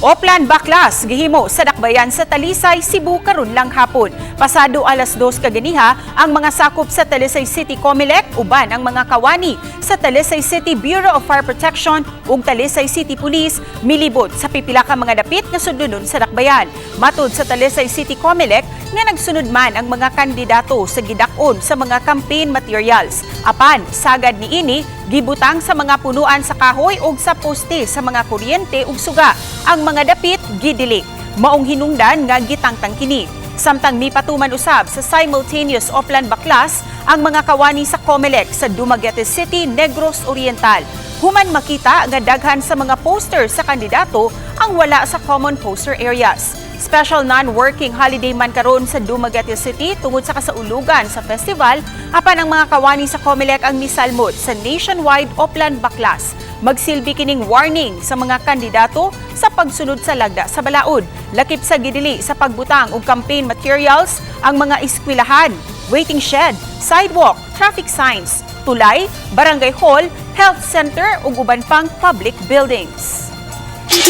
Oplan Baklas gihimo sa dakbayan sa Talisay, Cebu karon lang hapon. Pasado alas 2 kaganiha ang mga sakop sa Talisay City Comelec uban ang mga kawani sa Talisay City Bureau of Fire Protection ug Talisay City Police milibot sa pipila ka mga dapit nga sudlunon sa dakbayan. Matud sa Talisay City Comelec nga nagsunod man ang mga kandidato sa gidak-on sa mga campaign materials. Apan sagad niini gibutang sa mga punuan sa kahoy ug sa poste sa mga kuryente ug suga. Ang mga dapit gidili. Maong hinungdan nga gitangtang kini. Samtang mipatuman usab sa simultaneous Oplan Baklas ang mga kawani sa Comelec sa Dumaguete City, Negros Oriental. Human makita nga daghan sa mga poster sa kandidato ang wala sa common poster areas. Special non-working holiday man karon sa Dumaguete City tungod sa kasaulugan sa festival, apan ang mga kawani sa Comelec ang misalmot sa nationwide Oplan Baklas. Magsilbi kining warning sa mga kandidato sa pagsunod sa lagda sa balaod. Lakip sa gidili sa pagbutang og campaign materials ang mga eskwelahan, waiting shed, sidewalk, traffic signs, tulay, barangay hall, health center ug uban pang public buildings.